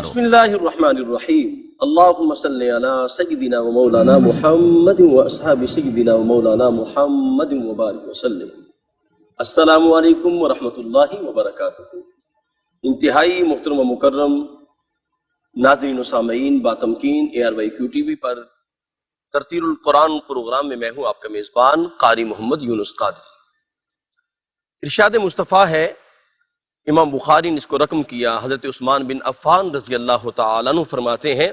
کرو۔ بسم اللہ الرحمن الرحیم، اللہم صلی علی سیدنا و مولانا محمد و اصحاب سیدنا و مولانا محمد و بارک وسلم۔ السلام علیکم ورحمۃ اللہ وبرکاتہ۔ انتہائی محترم و مکرم ناظرین و سامعین، باتمکین ARYQTV پر ترتیل القرآن پروگرام میں میں ہوں آپ کا میزبان قاری محمد یونس قادری۔ ارشاد مصطفیٰ ہے، امام بخاری نے اس کو رقم کیا، حضرت عثمان بن عفان رضی اللہ تعالیٰ عنہ فرماتے ہیں،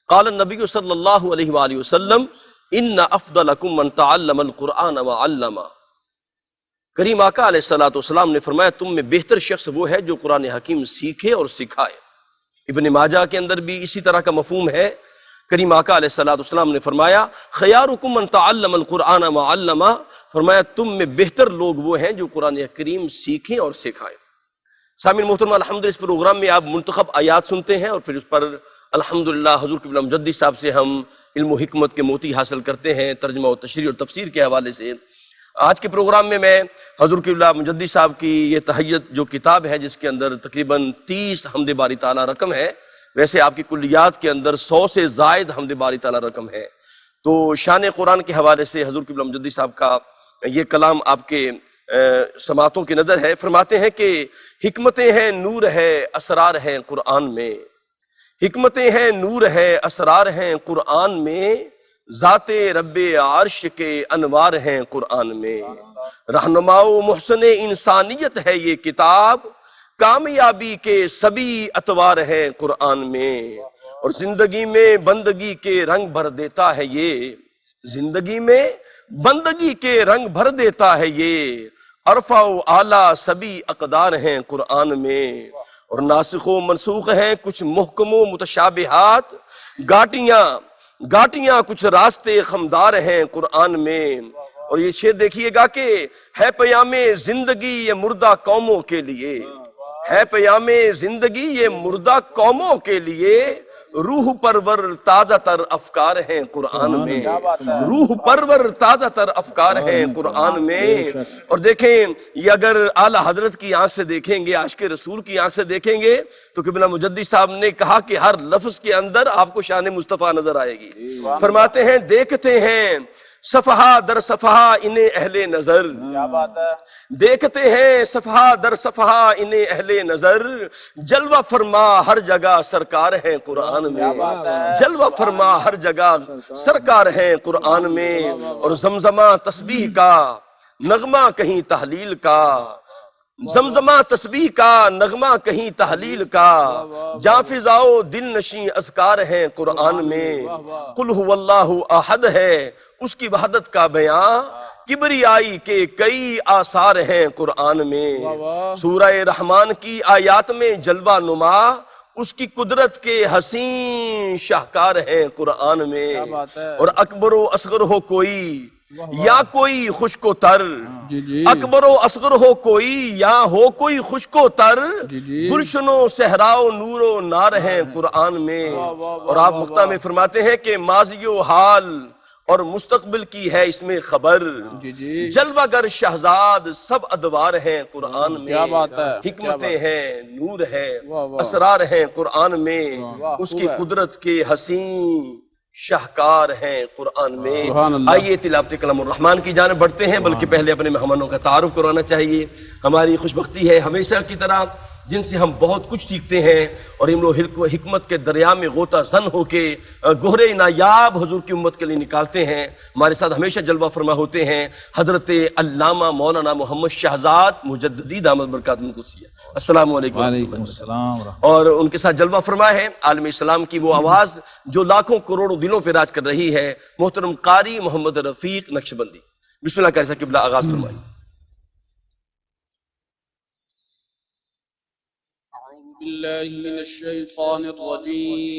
قال النبی صلی اللہ علیہ وآلہ وسلم ان افضلکم من تعلم القرآن وعلمہ۔ کریم آقا علیہ السلام نے فرمایا تم میں بہتر شخص وہ ہے جو قرآن حکیم سیکھے اور سکھائے۔ ابن ماجہ کے اندر بھی اسی طرح کا مفہوم ہے۔ کریم آقا علیہ السلام نے فرمایا خیارکم من تعلم القرآن وعلمہ، فرمایا تم میں بہتر لوگ وہ ہیں جو قرآن کریم سیکھیں اور سکھائیں۔ سامعین محترم، الحمدللہ اس پروگرام میں آپ منتخب آیات سنتے ہیں اور پھر اس پر الحمدللہ حضور قبلہ مجدد صاحب سے ہم علم و حکمت کے موتی حاصل کرتے ہیں ترجمہ و تشریح اور تفسیر کے حوالے سے۔ آج کے پروگرام میں حضور قبلہ مجدد صاحب کی یہ تحیت جو کتاب ہے، جس کے اندر تقریباً 30 حمد باری تعالیٰ رقم ہے، ویسے آپ کی کلیات کے اندر 100 سے زائد حمد باری تعالیٰ رقم ہے، تو شان قرآن کے حوالے سے حضور قبلہ مجدد صاحب کا یہ کلام آپ کے سماعتوں کی نظر ہے۔ فرماتے ہیں کہ حکمتیں ہیں، نور ہے، اسرار ہیں قرآن میں، حکمتیں ہیں، نور ہے، اسرار ہیں قرآن میں، ذات رب عرش کے انوار ہیں قرآن میں، رہنما و محسن انسانیت ہے یہ کتاب، کامیابی کے سبھی اتوار ہیں قرآن میں، اور زندگی میں بندگی کے رنگ بھر دیتا ہے یہ، زندگی میں بندگی کے رنگ بھر دیتا ہے یہ، عرفہ و اعلیٰ سبھی اقدار ہیں قرآن میں، اور ناسخ و منسوخ ہیں کچھ محکم و متشابہات، گاٹیاں کچھ راستے خمدار ہیں قرآن میں۔ اور یہ شعر دیکھیے گا کہ ہے پیام زندگی یہ مردہ قوموں کے لیے، ہے پیام زندگی یہ مردہ قوموں کے لیے، روح پرور تازہ تر افکار ہیں قرآن میں، روح پرور تازہ تر افکار ہیں قرآن میں۔ اور دیکھیں یہ اگر اعلیٰ حضرت کی آنکھ سے دیکھیں گے، عاشق رسول کی آنکھ سے دیکھیں گے تو قبلہ مجدد صاحب نے کہا کہ ہر لفظ کے اندر آپ کو شان مصطفیٰ نظر آئے گی۔ فرماتے ہیں دیکھتے ہیں صفحہ در صفحہ انہیں اہل نظر، دیکھتے ہیں صفحہ در صفحہ انہیں اہل نظر، جلوہ فرما ہر جگہ سرکار ہیں قرآن میں، جلوہ فرما ہر جگہ سرکار ہیں قرآن میں۔ اور زمزمہ تسبیح کا نغمہ کہیں تحلیل کا، زمزمہ تسبیح کا نغمہ کہیں تحلیل کا، جاں فضاؤ دل نشیں اذکار ہیں قرآن میں، قل هو اللہ احد ہے اس کی وحدت کا بیان، کبریائی کے کئی آثار ہیں قرآن میں، سورہ رحمان کی آیات میں جلوہ نما، اس کی قدرت کے حسین شاہکار ہیں قرآن میں۔ اور اکبر و اصغر ہو کوئی یا کوئی خشک و تر، اکبر و اصغر ہو کوئی یا ہو کوئی خشک و تر، گلشن و صحرا و نور و نار ہیں قرآن میں۔ اور آپ مقطع میں فرماتے ہیں کہ ماضی و حال اور مستقبل کی ہے اس میں خبر، جلوہ گر شہزاد سب ادوار ہیں قرآن میں، حکمتیں ہیں، نور ہے، اسرار ہیں قرآن میں، اس کی قدرت کے حسین شاہکار ہیں قرآن میں۔ آئیے تلاوت کلام الرحمن کی جانب بڑھتے ہیں، بلکہ پہلے اپنے مہمانوں کا تعارف کروانا چاہیے۔ ہماری خوش بختی ہے ہمیشہ کی طرح جن سے ہم بہت کچھ سیکھتے ہیں اور علم و حکمت کے دریا میں غوطہ زن ہو کے گہرے نایاب حضور کی امت کے لیے نکالتے ہیں، ہمارے ساتھ ہمیشہ جلوہ فرما ہوتے ہیں حضرت علامہ مولانا محمد شہزاد مجددی دامت برکاتہ القدسیہ۔ السلام علیکم۔ وعلیکم السلام۔ اور ان کے ساتھ جلوہ فرما ہے عالم اسلام کی وہ آواز جو لاکھوں کروڑوں دلوں پہ راج کر رہی ہے، محترم قاری محمد رفیق نقشبندی۔ بسم اللہ قاری صاحب قبلہ آغاز فرمائیں۔ بالله من الشيطان الرجيم،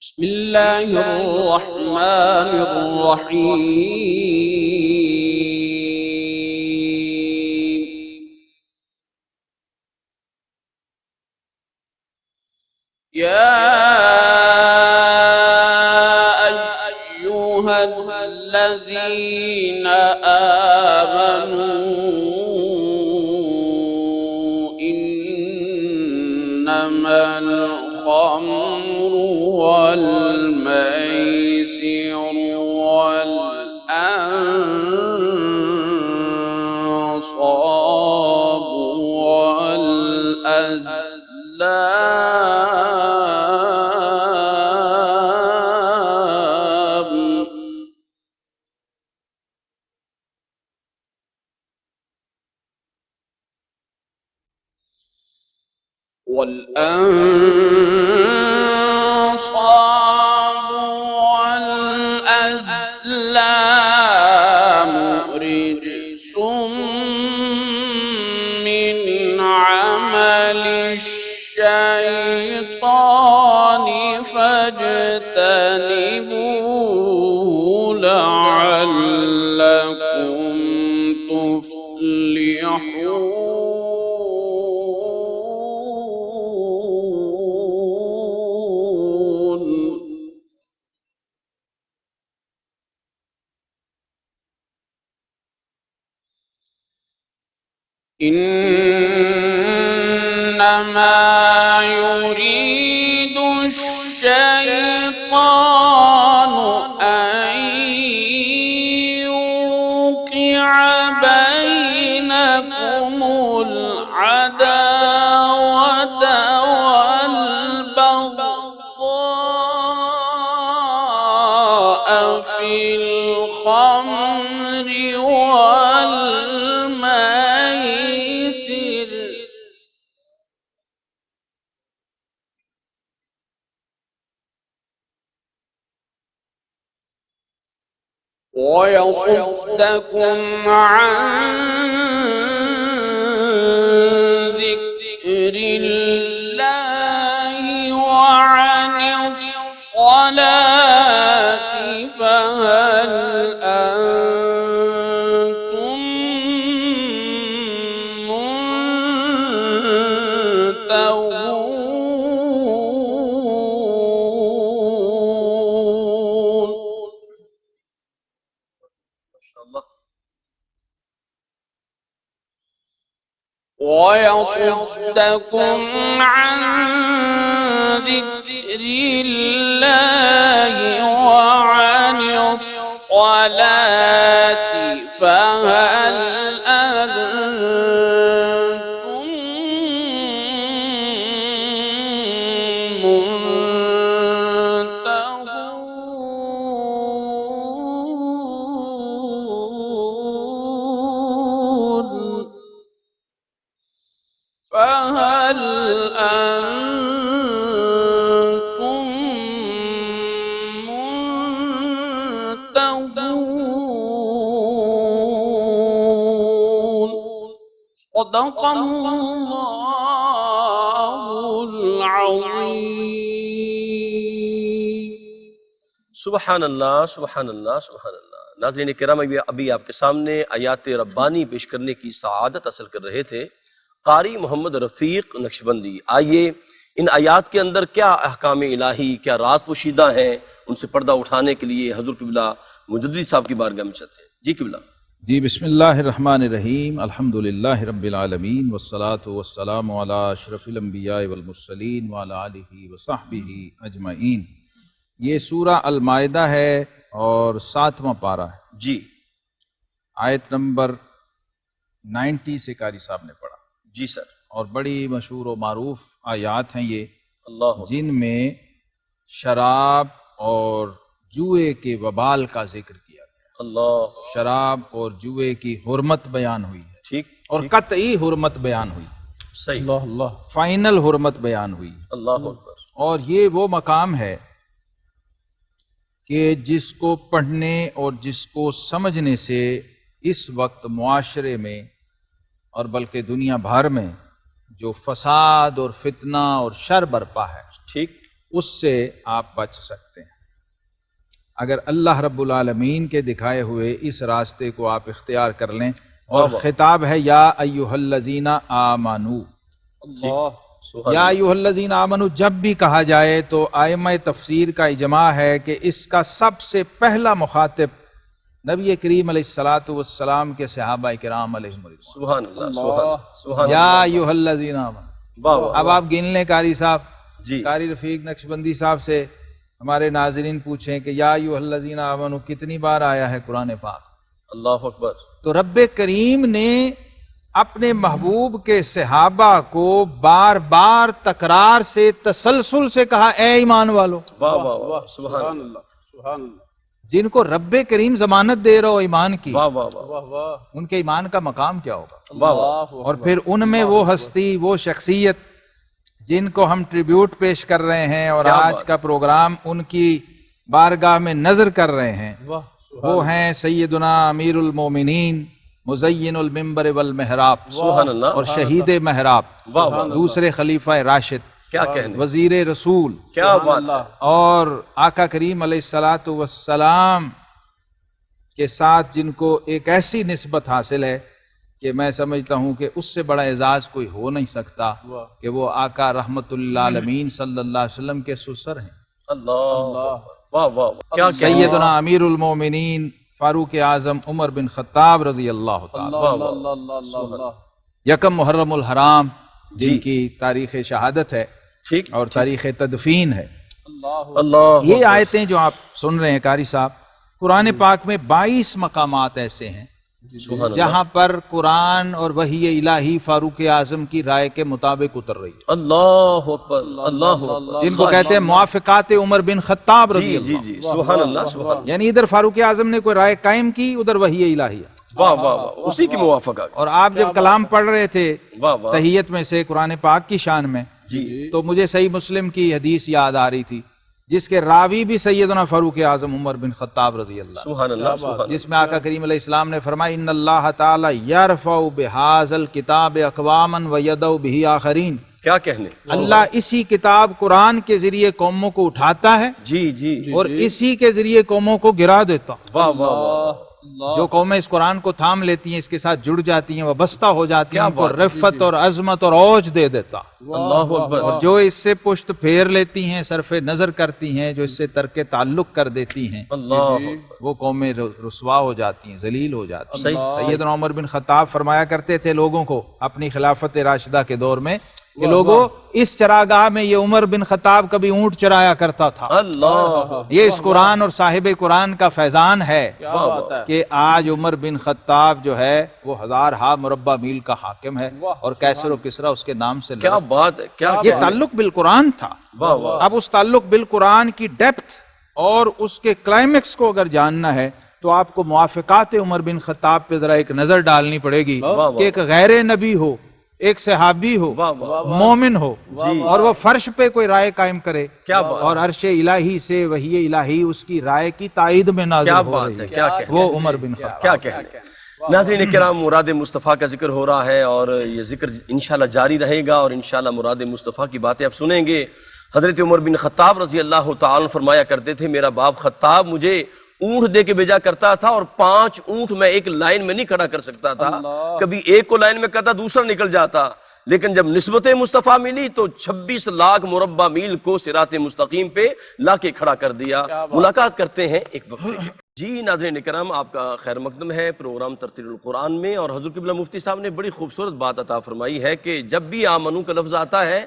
بسم الله الرحمن الرحيم، يا أيها الذين آمنوا إنما الخمر والميسر والأنصاب والأزلام والأزلام رجس من عمل الشيطان فاجتنبوه لعلكم تفلحون. إنما يريد الشيطان أن يوقع بينكم العداوة والبغضاء في الخمر والميسر ويصدكم عن ذكر الله وعن الصلاة فهل أنتم منتهون. ما شاء الله. ويصدكم عن ذكر الله وعن الصلاة فهل أنتم منتهون. فهل أنتم منتهون. صدق الله العظيم. سبحان اللہ، سبحان اللہ، سبحان اللہ۔ ناظرین کرام، ابھی آپ کے سامنے آیات ربانی پیش کرنے کی سعادت حاصل کر رہے تھے قاری محمد رفیق نقشبندی۔ آئیے ان آیات کے اندر کیا احکام الہی، کیا راز پوشیدہ ہیں، ان سے پردہ اٹھانے کے لیے حضور قبلہ مجددی صاحب کی بارگاہ میں چلتے ہیں۔ جی قبلہ۔ جی بسم اللہ الرحمن الرحیم، الحمدللہ رب العالمین والصلاة والسلام علی اشرف الانبیاء والمرسلین وعلی آلہ وصحبہ اجمعین۔ یہ سورہ المائدہ ہے اور 7واں پارہ ہے۔ جی آیت نمبر 90 سے قاری صاحب نے پڑھا۔ جی سر۔ اور بڑی مشہور و معروف آیات ہیں یہ، اللہ جن میں شراب اور جوئے کے وبال کا ذکر کیا گیا۔ اللہ، شراب اور جوئے کی حرمت بیان ہوئی ہے، ٹھیک اور قطعی حرمت بیان ہوئی، صحیح، فائنل حرمت بیان ہوئی۔ اللہ اکبر۔ اور یہ وہ مقام ہے کہ جس کو پڑھنے اور جس کو سمجھنے سے اس وقت معاشرے میں اور بلکہ دنیا بھر میں جو فساد اور فتنہ اور شر برپا ہے، ٹھیک، اس سے آپ بچ سکتے ہیں اگر اللہ رب العالمین کے دکھائے ہوئے اس راستے کو آپ اختیار کر لیں۔ اور خطاب ہے یا ایھا الذین آمنو، یا ایھا الذین آمنو جب بھی کہا جائے تو ائمہ تفسیر کا اجماع ہے کہ اس کا سب سے پہلا مخاطب نبی کریم علیہ السلام کے صحابہ کرام علیہم رضوان۔ سبحان اللہ، سبحان اللہ، سبحان یا اللہ، ایھا الذین آمنو، واہ واہ اب آپ گن لیں قاری صاحب، جی قاری رفیق نقشبندی صاحب سے ہمارے ناظرین پوچھیں کہ یا ایھا الذین آمنو کتنی بار آیا ہے قرآن پاک؟ اللہ اکبر. تو رب کریم نے اپنے محبوب کے صحابہ کو بار بار تکرار سے تسلسل سے کہا اے ایمان والو. واہ واہ واہ سبحان اللہ. اللہ سبحان اللہ جن کو رب کریم ضمانت دے رہا ہو ایمان کی، واہ واہ واہ واہ واہ ان کے ایمان کا مقام کیا ہوگا؟ واہ واہ. اور پھر ان میں وہ ہستی، وہ شخصیت جن کو ہم ٹریبیوٹ پیش کر رہے ہیں اور کیا آج بات. کا پروگرام ان کی بارگاہ میں نظر کر رہے ہیں، واہ وہ ہیں سیدنا امیر المومنین مزین المنبر والمحراب سبحان اللہ. اور شہید محراب، واہ واہ دوسرے خلیفہ راشد، کیا کہنے، وزیر رسول، کیا بات ہے. اللہ اور آقا کریم علیہ الصلاۃ والسلام کے ساتھ جن کو ایک ایسی نسبت حاصل ہے کہ میں سمجھتا ہوں کہ اس سے بڑا اعزاز کوئی ہو نہیں سکتا کہ وہ آقا رحمت اللہ عالمین صلی اللہ علیہ وسلم کے سسر ہیں. اللہ واہ واہ کیا کہنے. سیدنا امیر المومنین فاروق اعظم عمر بن خطاب رضی اللہ تعالی، اللہ اللہ اللہ اللہ اللہ یکم محرم الحرام جن کی تاریخ شہادت ہے ٹھیک. اور تاریخ تدفین ہے. اللہ اللہ یہ آیتیں جو آپ سن رہے ہیں قاری صاحب، قرآن پاک میں 22 مقامات ایسے ہیں سبحان اللہ. جہاں پر قرآن اور وحی الہی فاروق اعظم کی رائے کے مطابق اتر رہی ہے، اللہ اکبر اللہ اکبر. جن کو کہتے ہیں موافقات عمر بن خطاب رضی جی اللہ. جی جی سبحان اللہ سبحان اللہ. یعنی ادھر فاروق اعظم نے کوئی رائے قائم کی، ادھر وحی الہی ہے. واہ واہ واہ اسی کی موافقہ. اور آپ جب کلام پڑھ رہے تھے واہ واہ تحیت میں سے قرآن پاک کی شان میں، جی تو مجھے صحیح مسلم کی حدیث یاد آ رہی تھی جس کے راوی بھی سیدنا فاروق اعظم عمر بن خطاب رضی اللہ، سبحان اللہ سبحان اللہ. جس میں آقا کریم علیہ السلام نے فرمایا ان اللہ تعالی یرفع بہذا الکتاب اقواما ویدع بہ آخرین. کیا کہنے. اللہ اسی کتاب قرآن کے ذریعے قوموں کو اٹھاتا ہے جی جی اور اسی کے ذریعے قوموں کو گرا دیتا. واہ واہ واہ جو قومیں اس قرآن کو تھام لیتی ہیں، اس کے ساتھ جڑ جاتی ہیں، وابستہ ہو جاتی ہیں، کیا ان کو بات ہے. رفت اور عظمت اور اوج دے دیتا. اللہ اکبر. اور جو اس سے پشت پھیر لیتی ہیں، صرف نظر کرتی ہیں، جو اس سے ترک تعلق کر دیتی ہیں، اللہ وہ قومیں رسوا ہو جاتی ہیں، ذلیل ہو جاتی ہیں. صحیح. سیدنا عمر بن خطاب فرمایا کرتے تھے لوگوں کو اپنی خلافت راشدہ کے دور میں کہ لوگوں اس چراگاہ میں یہ عمر بن خطاب کبھی اونٹ چرایا کرتا تھا. اللہ یہ اس قرآن اور صاحب قرآن کا فیضان ہے کیا بات ہے کہ آج عمر بن خطاب جو ہے وہ 1000 مربع میل کا حاکم ہے اور کیسر و کسرا اس کے نام سے کیا لرزتا. بات ہے. کیا یہ تعلق بالقرآن تھا. واہ واہ اب اس تعلق بالقرآن کی ڈیپتھ اور اس کے کلائمیکس کو اگر جاننا ہے تو آپ کو موافقات عمر بن خطاب پہ ذرا ایک نظر ڈالنی پڑے گی واہ. کہ ایک غیر نبی ہو، ایک صحابی ہو، واہ واہ مومن ہو اور وہ فرش پہ کوئی رائے قائم کرے کیا بات اور عرش الہی سے وحی الہی اس کی رائے کی تائید میں نازل کیا ہو بات رہی ہے. ہے. کیا کہنے. وہ عمر بن خطاب. کیا کہنے. ناظرین کرام مراد مصطفیٰ کا ذکر ہو رہا ہے اور یہ ذکر انشاءاللہ جاری رہے گا اور انشاءاللہ مراد مصطفیٰ کی باتیں آپ سنیں گے. حضرت عمر بن خطاب رضی اللہ تعالیٰ فرمایا کرتے تھے میرا باپ خطاب مجھے اونٹ دے کے بھیجا کرتا تھا اور 5 اونٹ میں ایک لائن میں نہیں کھڑا کر سکتا تھا. کبھی ایک کو لائن میں کرتا دوسرا نکل جاتا، لیکن جب نسبت مصطفیٰ ملی تو 26 لاکھ مربع میل کو صراط مستقیم پہ لا کے کھڑا کر دیا. ملاقات کرتے ہیں ایک وقفے کے. جی ناظرین کرام آپ کا خیر مقدم ہے پروگرام ترتیل القرآن میں، اور حضور قبلہ مفتی صاحب نے بڑی خوبصورت بات عطا فرمائی ہے کہ جب بھی آمنو کا لفظ آتا ہے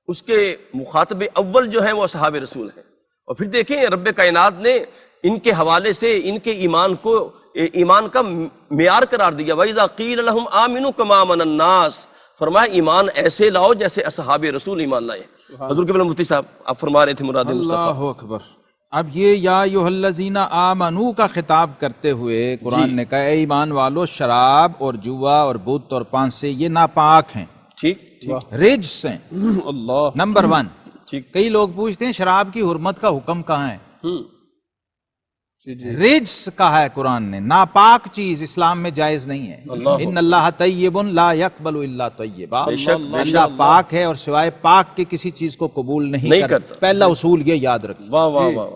اس کے مخاطب اول جو ہیں وہ اصحاب رسول ہیں. اور پھر دیکھیں رب کائنات نے ان کے حوالے سے ان کے ایمان کو ایمان کا معیار قرار دیا. وَإِذَا قِيلَ لَهُمْ آمِنُوا كَمَا آمَنَ النَّاسُ، فرمایا ایمان ایسے لاؤ جیسے اصحاب رسول ایمان لائے. حضور قبلہ مفتی صاحب آپ فرما رہے تھے مراد مصطفیٰ. اللہ اکبر. اب یہ یا ایھا الذین آمنو کا خطاب کرتے ہوئے قرآن نے کہا اے ایمان والو، شراب اور جوا اور بت اور پانسے یہ ناپاک ہیں، ٹھیک رجس ہیں. اللہ نمبر 1. ٹھیک. کئی لوگ پوچھتے ہیں شراب کی حرمت کا حکم کہاں ہے؟ رجس کہا ہے قرآن نے، ناپاک چیز اسلام میں جائز نہیں ہے. ان اللہ طیب لا یقبل الا طیبا، بے شک، بے اللہ پاک ہے اور سوائے پاک کے کسی چیز کو قبول نہیں کرتا. پہلا اصول یہ یاد رکھیں. واہ واہ واہ.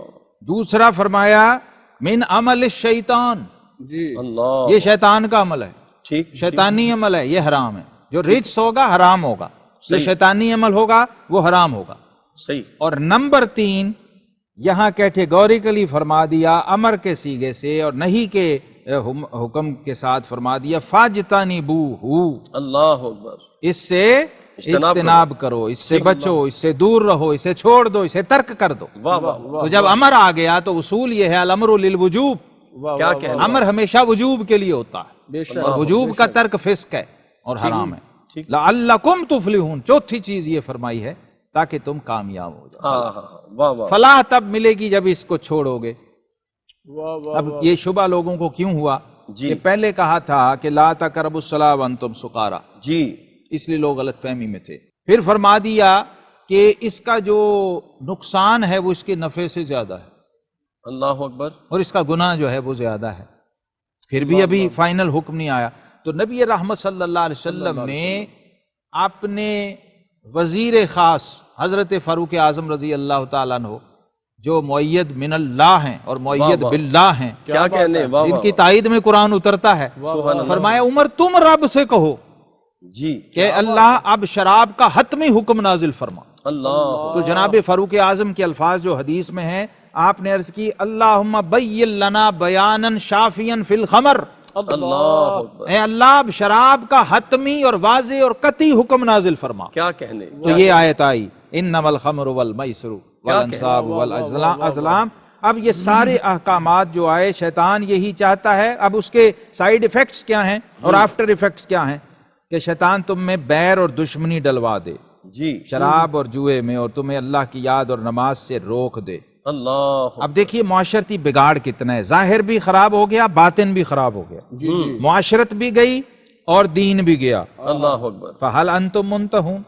دوسرا فرمایا من عمل الشیطان، جی اللہ یہ شیطان کا عمل ہے، ٹھیک. شیطانی عمل ہے، یہ حرام ہے. جو رجس ہوگا حرام ہوگا، جو شیطانی عمل ہوگا وہ حرام ہوگا. صحیح. اور نمبر 3 یہاں کیٹیگوریکلی فرما دیا امر کے سیغے سے اور نہیں کے حکم کے ساتھ فرما دیا فاجتنبوہ، اللہ اکبر. اس سے اجتناب کرو، اس سے بچو، اس سے دور رہو، اسے چھوڑ دو، اسے ترک کر دو۔ واہ واہ، تو جب امر آ گیا تو اصول یہ ہے الامر للوجوب، کیا کہنا، امر ہمیشہ وجوب کے لیے ہوتا ہے، بے شک، اور وجوب کا ترک فسق ہے اور حرام ہے۔ لعلکم تفلحون، چوتھی چیز یہ فرمائی ہے تاکہ تم کامیاب ہو جاؤ۔ ہاں ہاں ہاں، واہ واہ، فلاح تب ملے گی جب اس کو چھوڑو گے۔ واہ واہ، اب یہ شبہ لوگوں کو کیوں ہوا جی کہ پہلے کہا تھا کہ لا تقربوا الصلاۃ وانتم سکارا، جی، اس لیے لوگ غلط فہمی میں تھے۔ پھر فرما دیا کہ اس کا جو نقصان ہے وہ اس کے نفع سے زیادہ ہے، اللہ اکبر، اور اس کا گناہ جو ہے وہ زیادہ ہے۔ پھر بھی ابھی فائنل حکم نہیں آیا، تو نبی رحمت صلی اللہ علیہ وسلم نے اپنے وزیر خاص حضرت فاروق اعظم رضی اللہ تعالیٰ عنہ، جو مؤید من اللہ ہیں اور مؤید واہ، باللہ ہیں، کیا کہنے، واہ جن واہ، کی تائید میں قرآن اترتا ہے، سبحان اللہ، فرمایا عمر تم رب سے کہو جی، کہ اللہ اب شراب کا حتمی حکم نازل فرما۔ اللہ، تو جناب فاروق اعظم کے الفاظ جو حدیث میں ہیں، آپ نے عرض کی اللہم بین لنا بیانا شافیا فی الخمر، اللہ اکبر، اے اللہ اب شراب کا حتمی اور واضح اور قطعی حکم نازل فرما۔ کیا کہنے، تو یہ آیت آئی انما الخمر والمیسر والانصاب والازلام۔ اب یہ سارے احکامات جو آئے، شیطان یہی چاہتا ہے، اب اس کے سائیڈ ایفیکٹس کیا ہیں اور آفٹر ایفیکٹس کیا ہیں، کہ شیطان تم میں بیر اور دشمنی ڈلوا دے جی، شراب اور جوئے میں، اور تمہیں اللہ کی یاد اور نماز سے روک دے۔ اللہ، اب دیکھیے معاشرتی بگاڑ کتنا ہے، ظاہر بھی خراب ہو گیا، باطن بھی خراب ہو گیا، جی جی، معاشرت بھی گئی اور دین بھی گیا۔ اللہ اکبر، فہل انتم منتہون،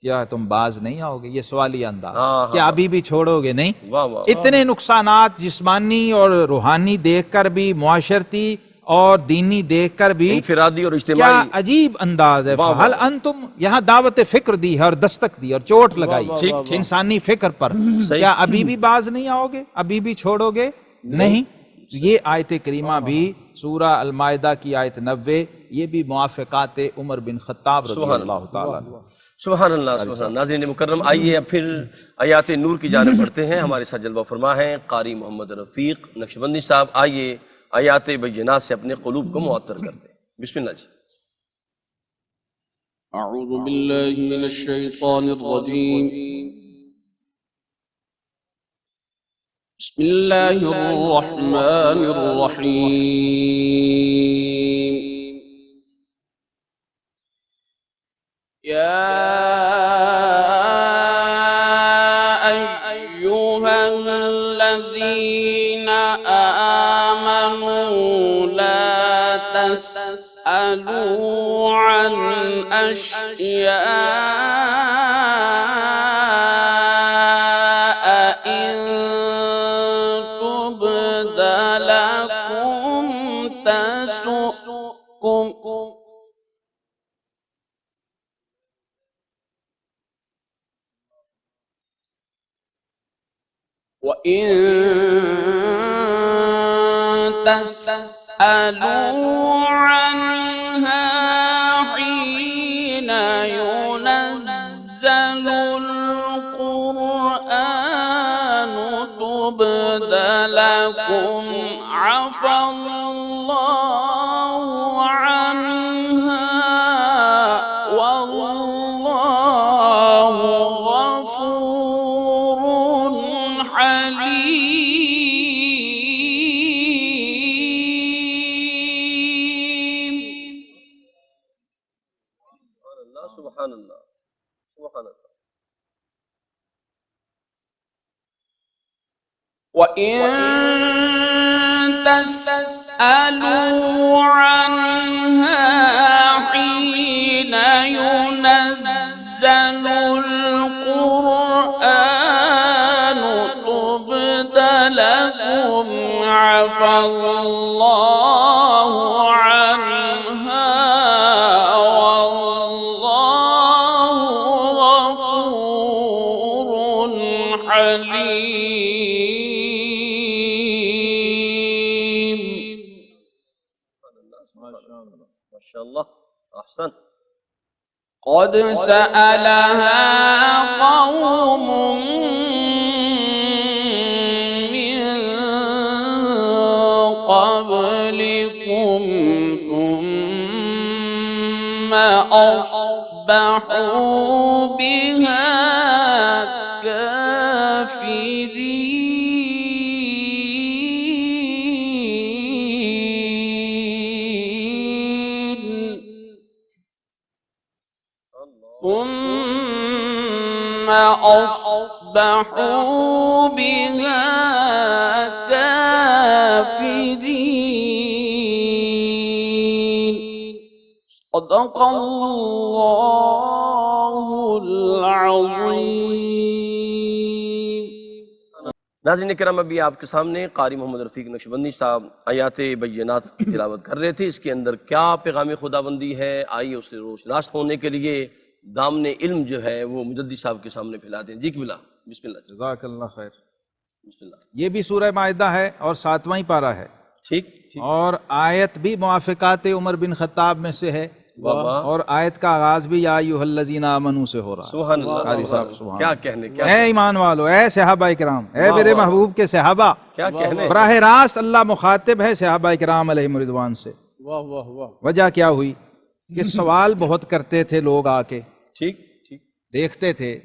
کیا تم باز نہیں آؤ گے؟ یہ سوالی انداز، ہاں، کیا ابھی بھی چھوڑو گے نہیں؟ واہ واہ، اتنے نقصانات جسمانی اور روحانی دیکھ کر بھی، معاشرتی اور دینی دیکھ کر بھی، انفرادی اور کیا اجتماعی، عجیب انداز ہے۔ واہ فہل انتم، یہاں دعوت فکر دی ہے اور دستک دی اور چوٹ لگائی واہ واہ، انسانی فکر پر، کیا ابھی بھی باز نہیں آؤ گے؟ ابھی بھی چھوڑو گے نہیں؟ یہ آیت کریمہ بھی سورہ المائدہ کی آیت 90، یہ بھی موافقات عمر بن خطاب رضی اللہ تعالیٰ عنہ۔ سبحان اللہ، سبحان اللہ۔ ناظرین مکرم، آئیے اب پھر آیات نور کی جانب بڑھتے ہیں۔ ہمارے ساتھ جلوہ فرما ہیں قاری محمد رفیق نقشبندی صاحب، آئیے آیات بینات سے اپنے قلوب کو معطر کرتے ہیں۔ بسم اللہ جی۔ اعوذ باللہ من الشیطان الرجیم، بسم اللہ الرحمن الرحیم۔ یا ایہا الذین آمنوا لا تسألوا عن أشياء إن تبد لكم تسؤكم وإن تسألوا عنها حين ينزل القرآن تبد لكم عفى الله عنها والله غفور حليم۔ سبحان اللہ، سبحان اللہ۔ وَإِن تَسْأَلُوا عَنْهَا حِينَ يُنَزَّلُ الْقُرْآنُ تُبْدَ لَكُمْ عَفَا اللَّهُ عَنْهَا وَاللَّهُ غَفُورٌ حليم۔ ماشاء اللہ، احسن۔ قد سألها قوم من قبلكم ثم أصبحوا بها كافرين ثم أصبحوا بها كافرين صدق الله العظيم. ناظرین کرام، ابھی آپ کے سامنے قاری محمد رفیق نقشبندی صاحب آیات بینات کی تلاوت کر رہے تھے. اس کے اندر کیا پیغام خداوندی ہے، آئیے اسے روشناس ہونے کے لیے دامن علم جو ہے وہ مجدد صاحب کے سامنے پھیلاتے ہیں. جی قبلہ، بسم اللہ. جزاک اللہ خیر. بسم اللہ. یہ بھی سورہ مائدہ ہے اور 7واں پارہ ہے، ٹھیک. اور آیت بھی موافقات عمر بن خطاب میں سے ہے، واہ واہ، اور آیت کا آغاز بھی یا ایھا الذین آمنوا سے ہو رہا ہے. سبحان اللہ، قاری سبحان صاحب اللہ. سبحان کیا کہنے، کیا اے ایمان والو، اے صحابہ کرام، اے واہ میرے واہ. محبوب کے صحابہ، کیا کہنے. براہ راست اللہ مخاطب ہے صحابہ کرام علیہم رضوان سے. واہ واہ واہ. وجہ کیا ہوئی کہ سوال بہت کرتے تھے لوگ آ کے، ٹھیک ٹھیک. دیکھتے تھے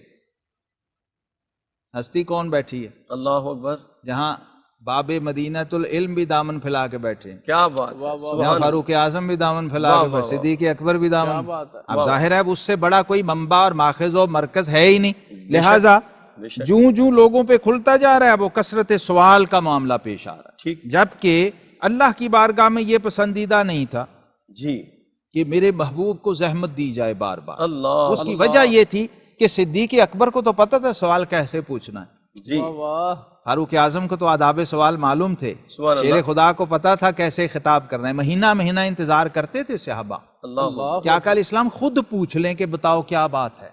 ہستی کون بیٹھی ہے، اللہ اکبر، جہاں باب مدینۃ العلم بھی دامن پھیلا کے بیٹھے ہیں، کیا بات ہے. جہاں سبحان فاروق اعظم بھی دامن پھیلا واہ کے واہ بیٹھے، صدیق اکبر بھی دامن. بات ہے. اب ظاہر ہے اب اس سے بڑا کوئی منبع اور ماخذ و مرکز ہے ہی نہیں، لہٰذا بے شک. جوں لوگوں پہ کھلتا جا رہا ہے وہ کثرت سوال کا معاملہ پیش آ رہا ہے. ٹھیک. جبکہ اللہ کی بارگاہ میں یہ پسندیدہ نہیں تھا جی. کہ میرے محبوب کو زحمت دی جائے بار بار. اللہ. اس کی وجہ یہ تھی کہ صدیق اکبر کو تو پتہ تھا سوال کیسے پوچھنا ہے، جی. واہ. فاروق اعظم کو تو آداب سوال معلوم تھے، سبحان شیر اللہ. خدا کو پتا تھا کیسے خطاب کرنا ہے. مہینہ مہینہ انتظار کرتے تھے صحابہ اللہ اکبر. کہ آقا علیہ السلام خود پوچھ لیں کہ بتاؤ کیا بات ہے.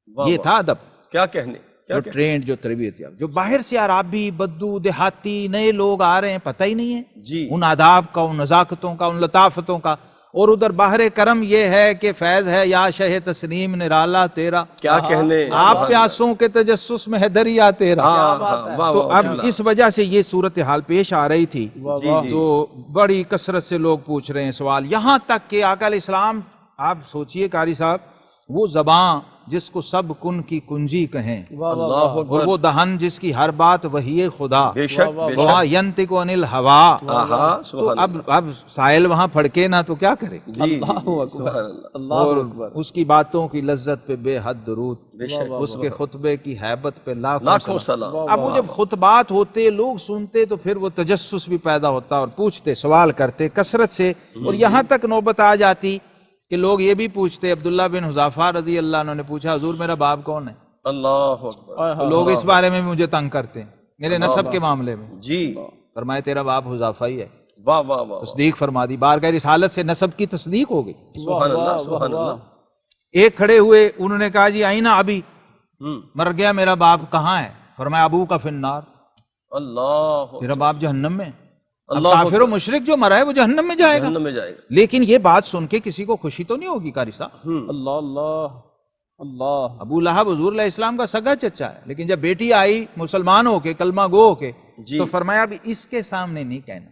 واہ یہ واہ. تھا ادب. کیا کہنے، کیا جو کہنے. ٹرینڈ، جو تربیت یافتہ، جو باہر سے عرابی بدو دیہاتی نئے لوگ آ رہے ہیں، پتہ ہی نہیں ہے جی. ان آداب کا، ان نزاکتوں کا، ان لطافتوں کا. اور ادھر باہر کرم یہ ہے کہ فیض ہے یا شہ تسلیم نرالا تیرا، کیا کہنے. آپ پیاسوں کے تجسس میں ہے دریا تیرا. ہاں ہاں. واہ تو واہ. اب اس وجہ سے یہ صورتحال پیش آ رہی تھی، جی جی. تو بڑی کثرت سے لوگ پوچھ رہے ہیں سوال، یہاں تک کہ آقا علیہ السلام، آپ سوچئے قاری صاحب، وہ زباں جس کو سب کن کی کنجی کہیں، اللہ اور اکبر. وہ دہن جس کی ہر بات وحی خدا، بے شک بے وہاں شک. ینطق عن الہوا. آہا. تو سبحان اللہ. اب سائل وہاں پھڑکے نہ تو کیا کرے. جی جی. سبحان اللہ. اللہ اور اکبر. اس کی باتوں کی لذت پہ بے حد درود، بے شک. اس کے خطبے کی ہیبت پہ لاکھوں لاکھوں سلام. اب وہ جب خطبات ہوتے، لوگ سنتے، تو پھر وہ تجسس بھی پیدا ہوتا اور پوچھتے، سوال کرتے کثرت سے. اور یہاں تک نوبت آ جاتی کہ لوگ یہ بھی پوچھتے. عبداللہ بن حذافہ رضی اللہ عنہ نے پوچھا، حضور میرا باپ کون ہے؟ اللہ اکبر. لوگ اس بارے میں بھی مجھے تنگ کرتے ہیں، میرے نسب کے معاملے میں. جی. فرمایا تیرا باپ حذافہ ہی ہے. واہ واہ واہ. تصدیق فرما دی، بارگاہ رسالت سے نسب کی تصدیق ہو گئی. سبحان اللہ. سبحان اللہ. ایک کھڑے ہوئے، انہوں نے کہا جی آئینہ ابھی ہم. مر گیا میرا باپ، کہاں ہے؟ فرمایا ابو کا فی النار، اللہ تیرا باپ جہنم میں. اب اللہ کافر و مشرک جو مرا ہے وہ جہنم میں جائے گا. جہنم میں جائے گا. لیکن یہ بات سن کے کسی کو خوشی تو نہیں ہوگی قاری صاحب. اللہ اللہ اللہ. ابو لہب حضور علیہ السلام کا سگا چچا ہے، لیکن جب بیٹی آئی مسلمان ہو کے، کلمہ گو ہو کے، جی. تو فرمایا اب اس کے سامنے نہیں کہنا.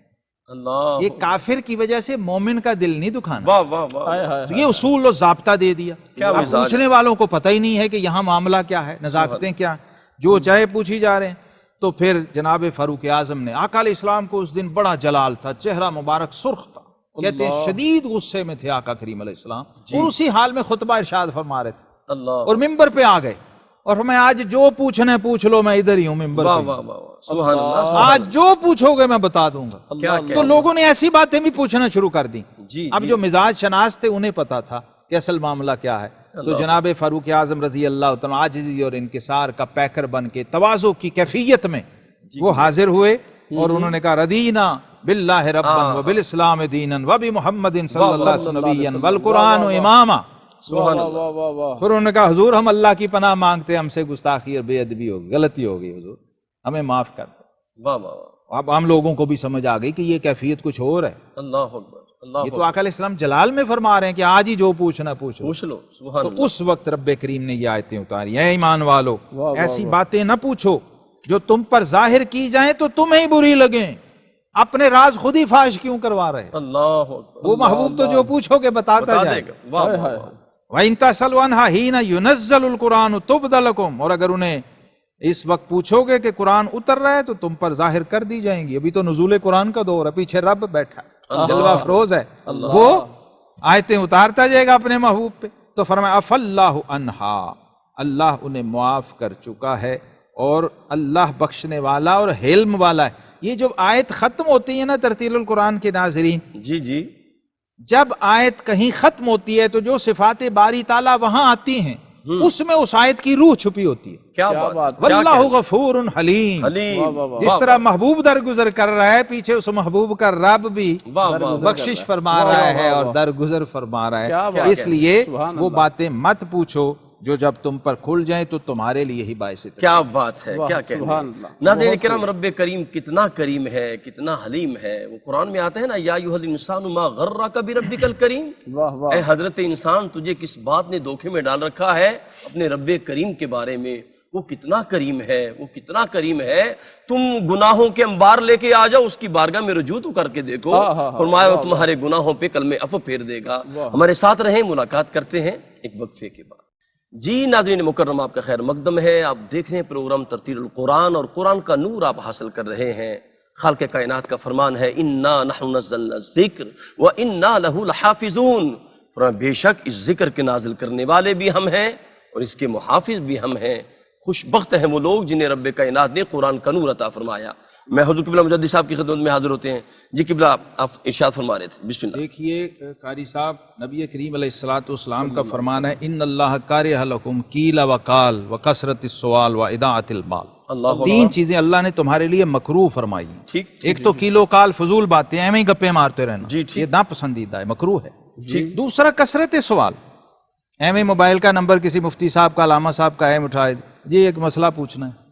اللہ. یہ کافر کی وجہ سے مومن کا دل نہیں دکھانا. واہ واہ واہ. ہائے ہائے. تو یہ اصول و ضابطہ دے دیا. کیا اب مزاج پوچھنے والوں کو پتہ ہی نہیں ہے کہ یہاں معاملہ کیا ہے، نزاکتیں کیا ہیں، جو چاہے پوچھی جا رہے ہیں. تو پھر جناب فاروق اعظم نے، آقا علیہ السلام کو اس دن بڑا جلال تھا، چہرہ مبارک سرخ تھا، کہتے ہیں شدید غصے میں تھے آقا کریم علیہ السلام، اور اسی حال میں خطبہ ارشاد فرما رہے تھے، اللہ. اور ممبر پہ آ گئے اور میں آج جو پوچھنا ہے پوچھ لو، میں ادھر ہی ہوں ممبر واہ پہ. واہ واہ. سبحان اللہ. سبحان آج جو پوچھو گے میں بتا دوں گا. کیا تو لوگوں نے ایسی باتیں بھی پوچھنا شروع کر دی. جی اب جو مزاج شناس تھے انہیں پتا تھا کہ اصل معاملہ کیا ہے. تو جناب فاروق اعظم رضی اللہ تعالیٰ عاجزی اور انکسار کا پیکر بن کے تواضع کی کیفیت میں وہ حاضر ہوئے، اور انہوں نے کہا ردینا باللہ ربا وبالاسلام دینا وبمحمد صلی اللہ علیہ وسلم نبیا والقرآن اماما. سبحان اللہ. واہ واہ واہ. پھر انہوں نے کہا حضور ہم اللہ کی پناہ مانگتے ہیں، ہم سے گستاخی اور بے ادبی ہوگی، غلطی ہوگی، حضور ہمیں معاف کر دیں. واہ واہ واہ. اب ہم لوگوں کو بھی سمجھ آ گئی کہ یہ کیفیت کچھ اور ہے. اللہ اکبر. اللہ یہ تو آقا علیہ السلام جلال میں فرما رہے ہیں کہ آج ہی جو پوچھنا پوچھو. پوچھ لو. سبحان تو اللہ. اس وقت رب کریم نے یہ آیتیں اتاری، اے ایمان والو واہ ایسی باتیں نہ پوچھو جو تم پر ظاہر کی جائیں تو تمہیں بری لگیں، اپنے راز خود ہی فاش کیوں کروا رہے؟ اللہ وہ محبوب تو جو پوچھو گے بتاتا بتا جائے دے گا. واہ واہ واہ. وَإِن تَسْأَلُوا عَنْهَا حِينَ يُنَزَّلُ الْقُرْآنُ تُبْدَ لَكُمْ، اور اگر انہیں اس وقت پوچھو گے کہ قرآن اتر رہا ہے تو تم پر ظاہر کر دی جائیں گی. ابھی تو نزول قرآن کا دور ہے، پیچھے رب بیٹھا جلوہ افروز ہے، وہ آیتیں اتارتا جائے گا اپنے محبوب پہ. تو فرمایا اف اللہ عنہا، اللہ انہیں معاف کر چکا ہے اور اللہ بخشنے والا اور حلم والا ہے. یہ جو آیت ختم ہوتی ہے نا ترتیل القرآن کے ناظرین، جی جی جب آیت کہیں ختم ہوتی ہے تو جو صفات باری تعالیٰ وہاں آتی ہیں اس میں اس آیت کی روح چھپی ہوتی ہے. کیا بات. واللہ غفور حلیم. حلیم. جس طرح محبوب درگزر کر رہا ہے، پیچھے اس محبوب کا رب بھی واہ واہ. بخشش فرما رہا ہے اور درگزر فرما رہا ہے. اس لیے وہ باتیں مت پوچھو جو جب تم پر کھل جائیں تو تمہارے لیے ہی باعث تکلیف. کیا بات ہے، کیا کہنا ہے. ناظرین کرام، رب کریم کتنا کریم ہے، کتنا حلیم ہے. وہ قرآن میں آتا ہے نا، یا ایھا الانسان ما غرک بربک الکریم. اے حضرت انسان، تجھے کس بات نے دھوکے میں ڈال رکھا ہے اپنے رب کریم کے بارے میں. وہ کتنا کریم ہے، وہ کتنا کریم ہے. تم گناہوں کے انبار لے کے آ جاؤ، اس کی بارگاہ میں رجوع تو کر کے دیکھو، فرمایا وہ تمہارے گناہوں پہ کل میں عفو پھیر دے گا. ہمارے ساتھ رہیں، ملاقات کرتے ہیں ایک وقفے کے بعد. جی ناظرین مکرم، آپ کا خیر مقدم ہے. آپ دیکھ رہے ہیں پروگرام ترتیل القرآن اور قرآن کا نور آپ حاصل کر رہے ہیں. خالق کائنات کا فرمان ہے انا نحن نزلنا الذکر وانا لہ لحافظون. بے شک اس ذکر کے نازل کرنے والے بھی ہم ہیں اور اس کے محافظ بھی ہم ہیں. خوش بخت ہیں وہ لوگ جنہیں رب کائنات نے قرآن کا نور عطا فرمایا. میں حضور قبلہ مجدد صاحب کی خدمت میں حاضر ہوتے ہیں. جی قبلہ، آپ ارشاد فرما رہے تھے، بسم اللہ. دیکھیے قاری صاحب، نبی کریم علیہ الصلوۃ والسلام کا فرمان ہے ان اللہ کارہ لکم کیل وقال وکثرت السؤال واضاعۃ المال. اللہ تین چیزیں اللہ نے تمہارے لیے مکروہ فرمائی ہیں. ٹھیک. ایک تو کیل و کال، فضول باتیں، ایویں ہی گپے مارتے رہنا، جی ٹھیک. یہ ناپسندیدہ ہے، مکروہ ہے. دوسرا کثرت سوال، ایویں موبائل کا نمبر کسی مفتی صاحب کا، علامہ صاحب کا ایم اٹھائے، جی ایک مسئلہ پوچھنا ہے.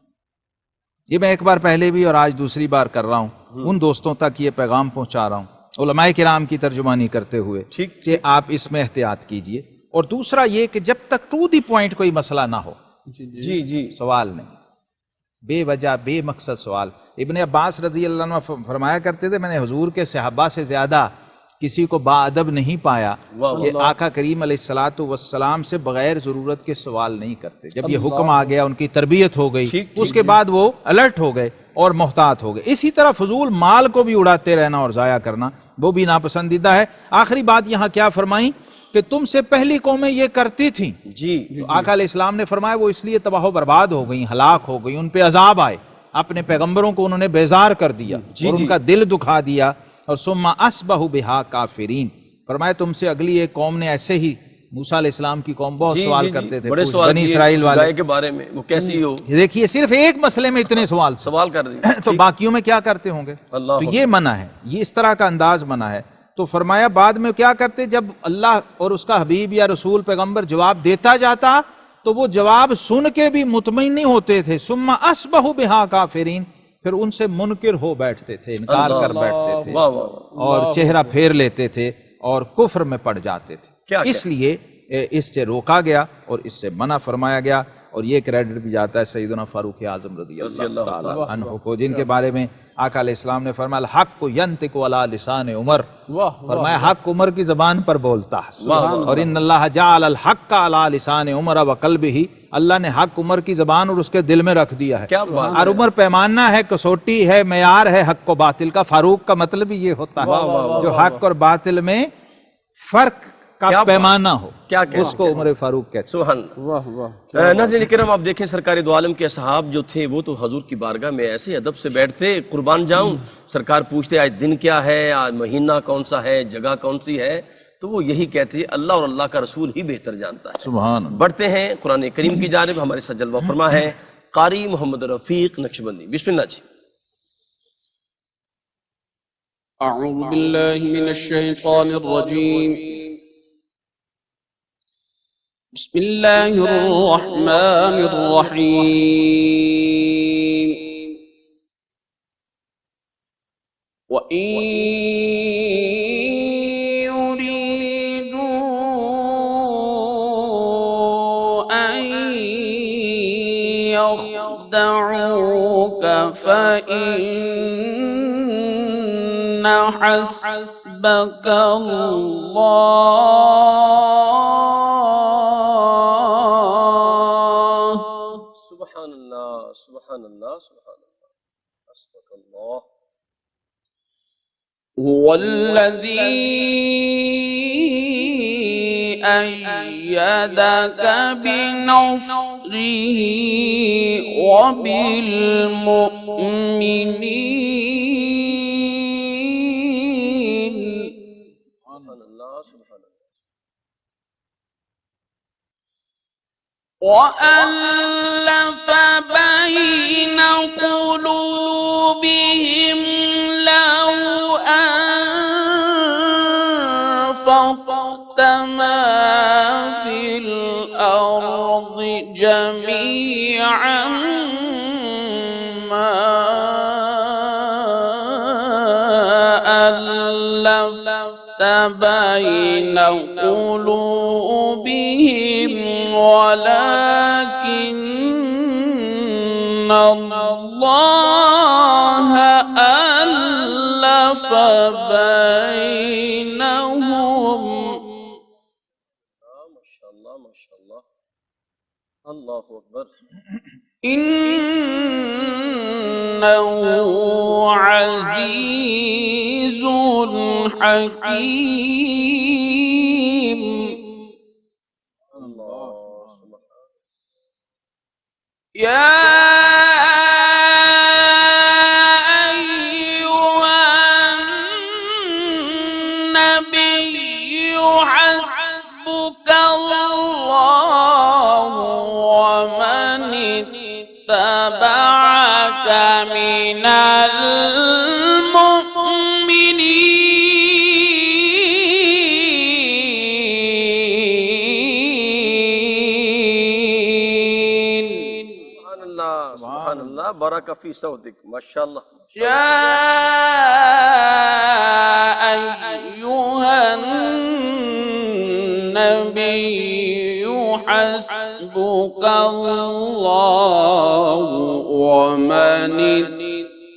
یہ میں ایک بار پہلے بھی اور آج دوسری بار کر رہا ہوں، ان دوستوں تک یہ پیغام پہنچا رہا ہوں علماء کرام کی ترجمانی کرتے ہوئے کہ آپ اس میں احتیاط کیجئے. اور دوسرا یہ کہ جب تک ٹو دی پوائنٹ کوئی مسئلہ نہ ہو، جی جی سوال نہیں، بے وجہ بے مقصد سوال. ابن عباس رضی اللہ عنہ فرمایا کرتے تھے میں نے حضور کے صحابہ سے زیادہ کسی کو با ادب نہیں پایا کہ آقا کریم علیہ الصلوۃ والسلام سے بغیر ضرورت کے سوال نہیں کرتے. جب یہ حکم آ گیا، ان کی تربیت ہو گئی، اس کے بعد وہ الرٹ ہو گئے اور محتاط ہو گئے. اسی طرح فضول مال کو بھی اڑاتے رہنا اور ضائع کرنا وہ بھی ناپسندیدہ ہے. آخری بات یہاں کیا فرمائیں کہ تم سے پہلی قومیں یہ کرتی تھیں. جی آقا علیہ السلام نے فرمایا وہ اس لیے تباہ و برباد ہو گئیں، ہلاک ہو گئیں، ان پہ عذاب آئے، اپنے پیغمبروں کو انہوں نے بیزار کر دیا اور ان کا دل دکھا دیا. اور ثم اصبحوا بہا کافرین. فرمایا تم سے اگلی ایک قوم نے ایسے ہی، موسیٰ علیہ السلام کی قوم بہت سوال کرتے تھے، بڑے سوال بنی اسرائیل والے گائے کے بارے میں، وہ کیسی ہو. دیکھیے صرف ایک مسئلے میں اتنے سوال کر دی تو باقیوں میں کیا کرتے ہوں گے. تو یہ منع ہے، یہ اس طرح کا انداز منع ہے. تو فرمایا بعد میں کیا کرتے، جب اللہ اور اس کا حبیب یا رسول پیغمبر جواب دیتا جاتا تو وہ جواب سن کے بھی مطمئن نہیں ہوتے تھے. ثم اصبحوا بہا کافرین، پھر ان سے منکر ہو بیٹھتے تھے، انکار کر بیٹھتے تھے اور چہرہ پھیر لیتے تھے اور کفر میں پڑ جاتے تھے. اس لیے اس سے روکا گیا اور اس سے منع فرمایا گیا. اور یہ کریڈٹ بھی جاتا ہے سیدنا فاروق اعظم رضی اللہ تعالی عنہ کو، جن کے بارے میں آقا علیہ السلام نے فرمایا الحق ینطق علی لسان عمر. فرمایا حق عمر کی زبان پر بولتا ہے. اور ان اللہ جعل الحق علی لسان عمر وقلبہ، اللہ نے حق عمر کی زبان اور اس کے دل میں رکھ دیا ہے. اور عمر پیمانہ ہے، کسوٹی ہے، معیار ہے حق و باطل کا. فاروق کا مطلب ہی یہ ہوتا ہے جو حق اور باطل میں فرق کا پیمانہ ہو، اس کو عمر فاروق کہتے ہیں. سبحان اللہ. ناظرین کرام، آپ دیکھیں سرکار دو عالم کے اصحاب جو تھے وہ تو حضور کی بارگاہ میں ایسے ادب سے بیٹھتے، قربان جاؤں. سرکار پوچھتے آج دن کیا ہے، آج مہینہ کون سا ہے، جگہ کون سی ہے، تو وہ یہی کہتے ہیں اللہ اور اللہ کا رسول ہی بہتر جانتا ہے. سبحان اللہ. بڑھتے ہیں قرآن کریم کی جانب. ہمارے ساتھ جلوہ فرما ہے قاری محمد رفیق نقشبندی. بسم اللہ جی. أعوذ بالله من الشيطان الرجيم. بسم الله الرحمن الرحيم. وإن يريدوا أن يخدعوك فإن حسبك الله سبحان اللہ سبحان اللہ سبحان اللہ حسبک اللہ هو الذي أيدك بنصره وبالمؤمنين سبحان اللہ سبحان اللہ وألف بين قلوبهم لو أنفقت ما في الأرض جميعا ما ألفت بين قلوبهم ولكن الله ألف بينهم ما شاء اللہ اللہ اکبر إنه عزيز حكيم يا أيها النبي حسبك الله ومن اتبعك من المؤمنين سبحان اللہ بارک فی صوتک ماشاء اللہ يا أيها النبي حسبك الله ومن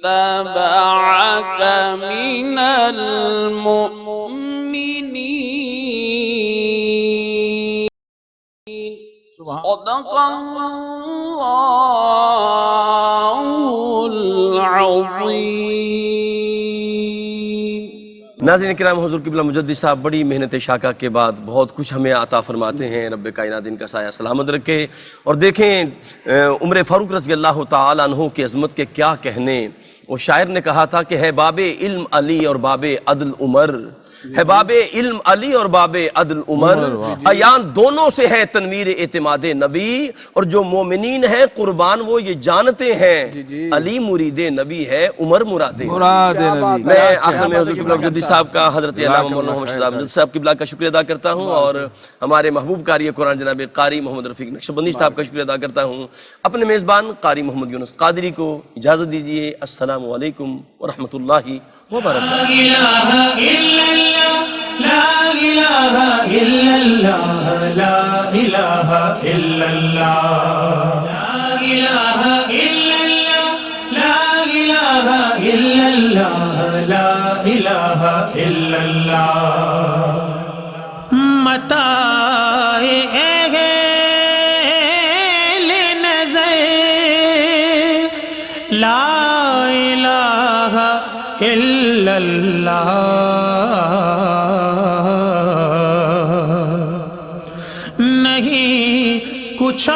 اتبعك من المؤمنين صدق الله العظيم ناظرین کرام حضور قبلہ مجدد صاحب بڑی محنت شاقہ کے بعد بہت کچھ ہمیں عطا فرماتے ہیں رب کائنات ان کا سایہ سلامت رکھے اور دیکھیں عمر فاروق رضی اللہ تعالیٰ عنہ کی عظمت کے کیا کہنے وہ شاعر نے کہا تھا کہ ہے باب علم علی اور باب عدل عمر ہے باب علم علی اور باب عدل عمر عیان دونوں سے ہے تنویر اعتماد نبی اور جو مومنین ہیں قربان وہ یہ جانتے ہیں علی مرید نبی ہے عمر مراد نبی میں آخر میں حضور قبلہ مجدد صاحب کا حضرت علامہ مولانا محمد شہزاد مجدد صاحب قبلہ کا شکریہ ادا کرتا ہوں اور ہمارے محبوب قاری قرآن جناب قاری محمد رفیق نقشبندی صاحب کا شکریہ ادا کرتا ہوں اپنے میزبان قاری محمد یونس قادری کو اجازت دیجیے السلام علیکم ورحمۃ اللہ وبرکاتہ لا إله إلا الله لا إله إلا الله لا إله إلا الله لا إله إلا الله لا إله إلا الله متاع أهل نظر لا إله إلا الله نہیں کچھ